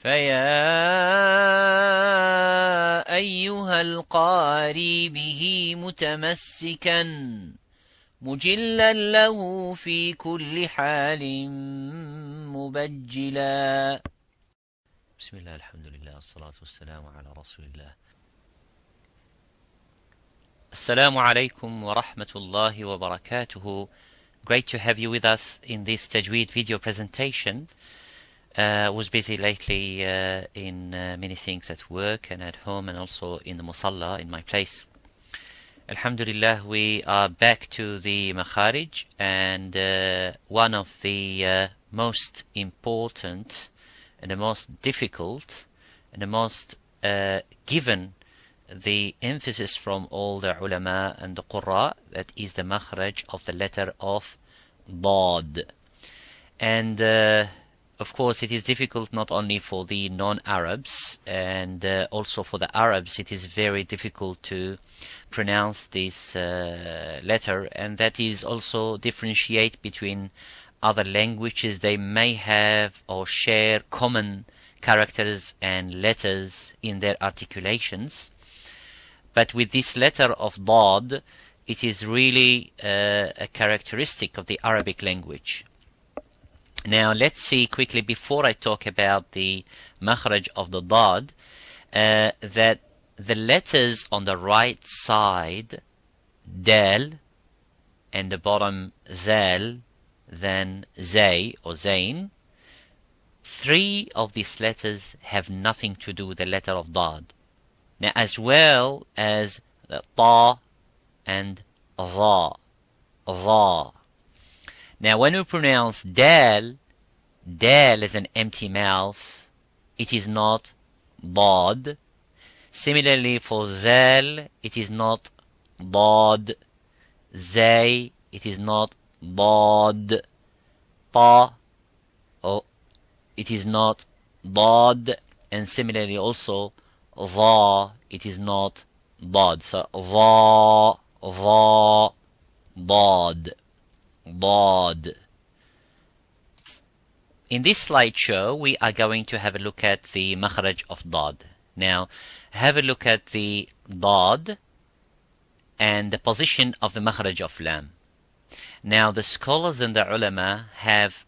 فيا أيها القاري به متمسكا مجلا له في كل حال مبجلا. بسم الله، الحمد لله، الصلاة والسلام على رسول الله. Assalamu alaikum wa rahmatullahi wa barakatuhu. Great to have you with us in this Tajweed video presentation. Was busy lately in many things at work and at home and also in the musalla in my place. Alhamdulillah, we are back to the makhraj, and one of the most important and the most difficult and the most given the emphasis from all the ulama and the qurra, that is the makhraj of the letter of Dad. And of course it is difficult not only for the non-Arabs, and also for the Arabs it is very difficult to pronounce this letter, and that is also differentiate between other languages. They may have or share common characters and letters in their articulations, but with this letter of Dad, it is really a characteristic of the Arabic language. Now let's see quickly, before I talk about the makhraj of the Dad, that the letters on the right side, Dal, and the bottom Zal, then Zay or Zain, three of these letters have nothing to do with the letter of Dad. Now, as well as Ta and Ra. Ra. Now, when we pronounce Dal, Dal is an empty mouth. It is not Dad. Similarly, for Zal, it is not Dad. Zay, it is not Dad. Ta, oh, it is not Dad. And similarly also, Dha, it is not Dad. So, Dha, Dha, Dad, Dad. In this slideshow, we are going to have a look at the makhraj of Dad. Now, have a look at the Dad and the position of the makhraj of Lam. Now, the scholars and the ulama have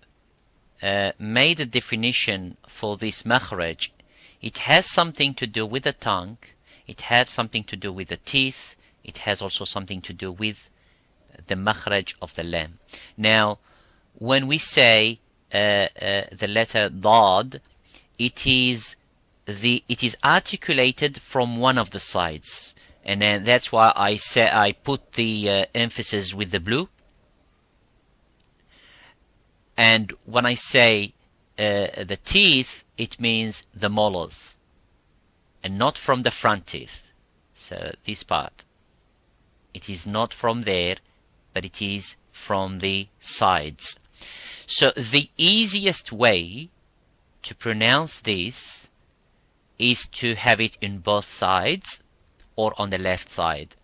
made a definition for this makhraj. It has something to do with the tongue, it has something to do with the teeth, it has also something to do with the makhraj of the lam. Now, when we say the letter Dad, it is articulated from one of the sides, and then that's why I put the emphasis with the blue. And when I say the teeth, it means the molars, and not from the front teeth. So this part, it is not from there, but it is from the sides. So the easiest way to pronounce this is to have it in both sides or on the left side.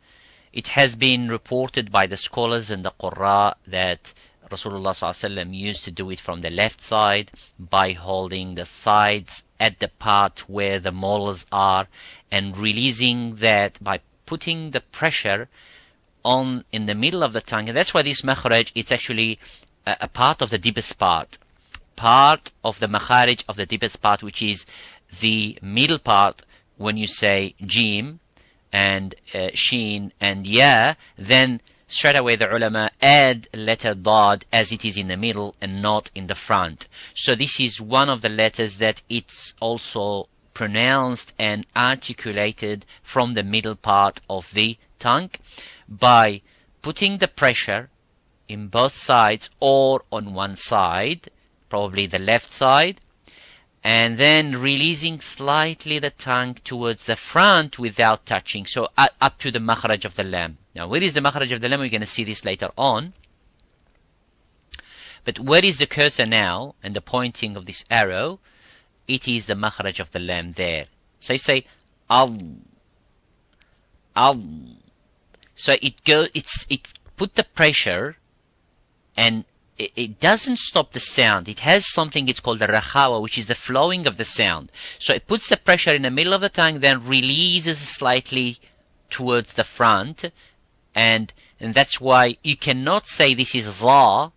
It has been reported by the scholars and the Qurra that Rasulullah ﷺ used to do it from the left side by holding the sides at the part where the molars are and releasing that by putting the pressure on in the middle of the tongue. And that's why this makhraj, it's actually a part of the deepest part of the makhraj of the deepest part, which is the middle part. When you say Jim and Sheen and Ya, then straight away the ulama add letter Dad as it is in the middle and not in the front. So this is one of the letters that it's also pronounced and articulated from the middle part of the tongue by putting the pressure in both sides or on one side, probably the left side, and then releasing slightly the tongue towards the front without touching. So up to the makhraj of the lam. Now, where is the makhraj of the lam? We're going to see this later on. But where is the cursor now and the pointing of this arrow? It is the makhraj of the lam there. So you say al, al. So it put the pressure and it doesn't stop the sound. It has something it's called the rakhawa, which is the flowing of the sound. So it puts the pressure in the middle of the tongue, then releases slightly towards the front, and that's why you cannot say this is dha,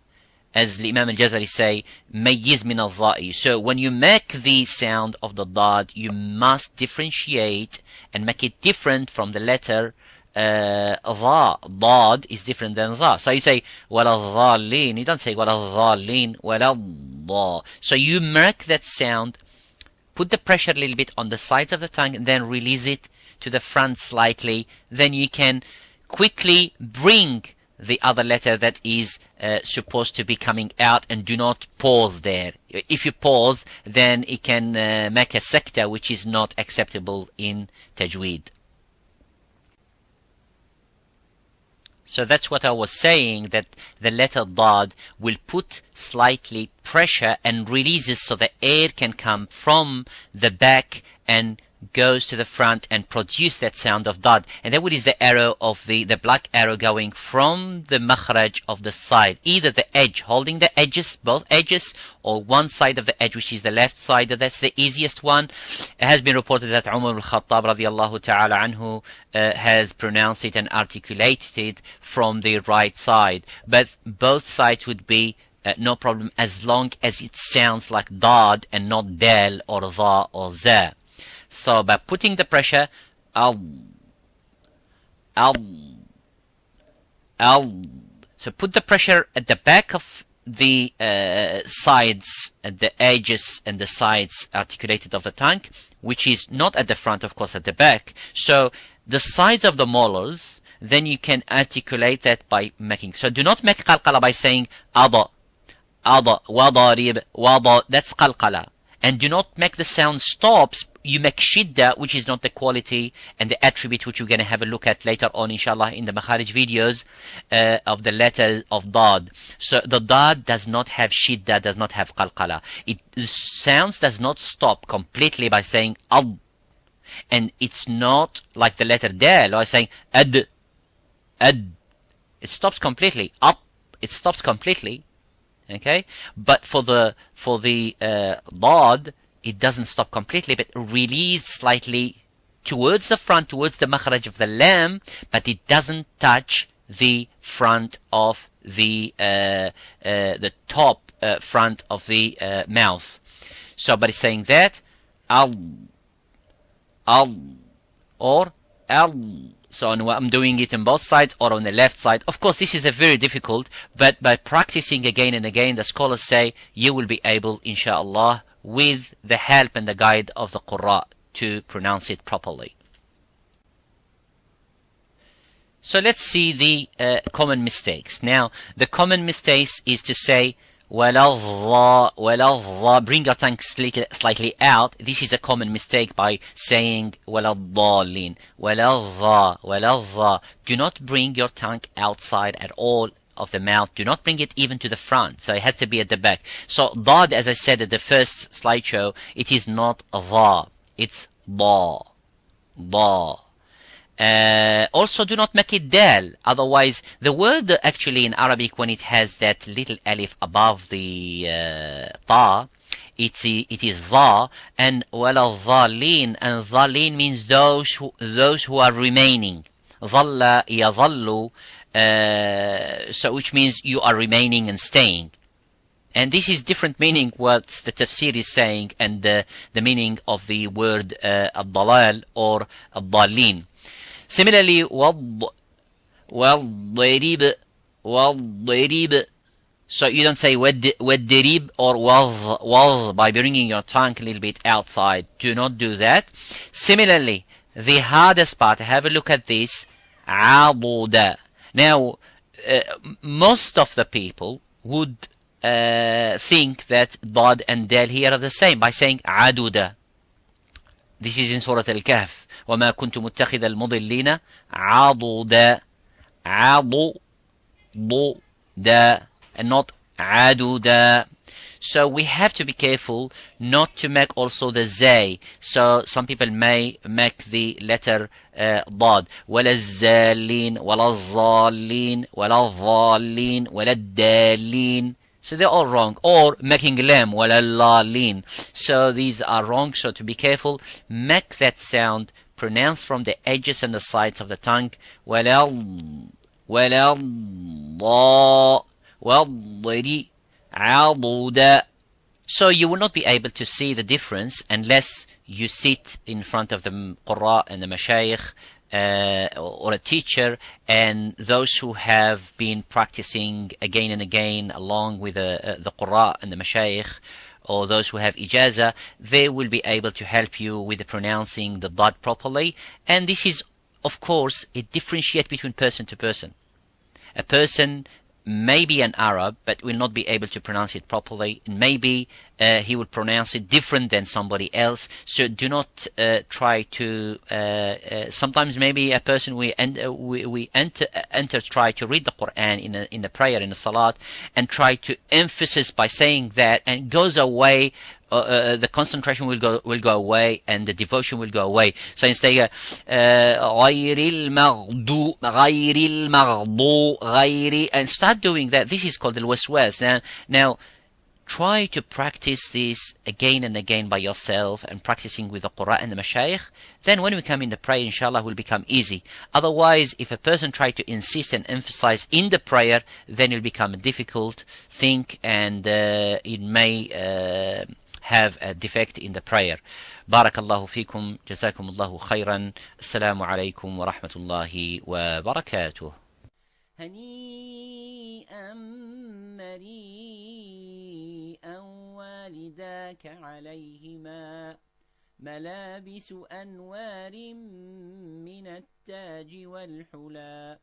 as Imam al-Jazari say, mayyiz min al-dha'i. So when you make the sound of the dad, you must differentiate and make it different from the letter dha. Dad is different than dha. So you say wala-dhalin. You don't say wala-dhalin, wala-dha. So you make that sound, put the pressure a little bit on the sides of the tongue, and then release it to the front slightly. Then you can quickly bring the other letter that is supposed to be coming out, and do not pause there. If you pause, then it can make a sakta, which is not acceptable in Tajweed. So that's what I was saying, that the letter dad will put slightly pressure and releases so the air can come from the back and goes to the front and produce that sound of dad. And that is the arrow of the black arrow going from the makhraj of the side, either the edge, holding the edges, both edges, or one side of the edge, which is the left side. That's the easiest one. It has been reported that Umar al-Khattab radiallahu ta'ala anhu has pronounced it and articulated it from the right side, but both sides would be no problem, as long as it sounds like dad and not dal or dha or za. So by putting the pressure, al. So put the pressure at the back of the sides, at the edges and the sides articulated of the tongue, which is not at the front, of course, at the back. So the sides of the molars, then you can articulate that by making. So do not make qalqala by saying ada, wadarib, wada. That's qalqala. And do not make the sound stops. You make shidda, which is not the quality and the attribute which we're going to have a look at later on, inshallah, in the makhraj videos of the letter of dad. So the dad does not have shidda, does not have qalqala. The sounds does not stop completely by saying ad. And it's not like the letter dal, or saying ad. It stops completely. Up, it stops completely. Okay, but for the dad, it doesn't stop completely, but release slightly towards the front, towards the makhraj of the lam, but it doesn't touch the front of the top front of the mouth. So by saying that, al, or al. So I'm doing it on both sides or on the left side. Of course, this is a very difficult, but by practicing again and again, the scholars say you will be able, inshallah, with the help and the guide of the Qurra, to pronounce it properly. So let's see the common mistakes. Now, the common mistakes is to say waladha, bring your tongue slightly out. This is a common mistake by saying waladhalin, waladha. Do not bring your tongue outside at all of the mouth. Do not bring it even to the front. So it has to be at the back. So dad, as I said at the first slideshow, it is not dha, it's da. Also, do not make it dal. Otherwise, the word actually in Arabic, when it has that little alif above the ta, it is dha, and wala dhalin, and dhalin means those who are remaining. Dhalla yadhallu, so which means you are remaining and staying. And this is different meaning what the tafsir is saying, and the meaning of the word ad-dalal or ad-dhalin. Similarly, وَالضَّرِيبِ. So you don't say وَالدَّرِيب or وَضْ by bringing your tongue a little bit outside. Do not do that. Similarly, the hardest part, have a look at this, عَضُدَ. Now, most of the people would think that dad and dal here are the same by saying عَدُدَ. This is in Surah Al-Kahf. وما كنت متخذ المضلين عضدا, and not عددا. So we have to be careful not to make also the zay. So some people may make the letter dad. ولا الزالين ولا الضالين ولا الضالين ولا الدالين. So they're all wrong. Or making lam, walallalin. So these are wrong, so to be careful. Make that sound pronounced from the edges and the sides of the tongue. Walal, walallah, walladhi, aduda. So you will not be able to see the difference unless you sit in front of the qurra and the mashayikh or a teacher, and those who have been practicing again and again along with the qurra and the mashayikh, or those who have ijaza, they will be able to help you with pronouncing the dad properly. And this is, of course, it differentiates between person to person. A person may be an Arab but will not be able to pronounce it properly. Maybe he will pronounce it different than somebody else. So do not try to. Sometimes maybe a person we try to read the Quran in the prayer in the salat and try to emphasize by saying that, and goes away. The concentration will go away, and the devotion will go away. So instead, غير المغضوب and start doing that. This is called al-waswas. Now, try to practice this again and again by yourself, and practicing with the Quran and the mashayikh. Then when we come in the prayer, inshallah, it will become easy. Otherwise, if a person tries to insist and emphasize in the prayer, then it will become a difficult thing, and it may have a defect in the prayer. Barakallahu fikum, jazakumullahu khairan. Assalamu alaikum wa rahmatullahi wa barakatuh. هنيئا مريئا والداك عليهما ملابس أنوار من التاج والحلى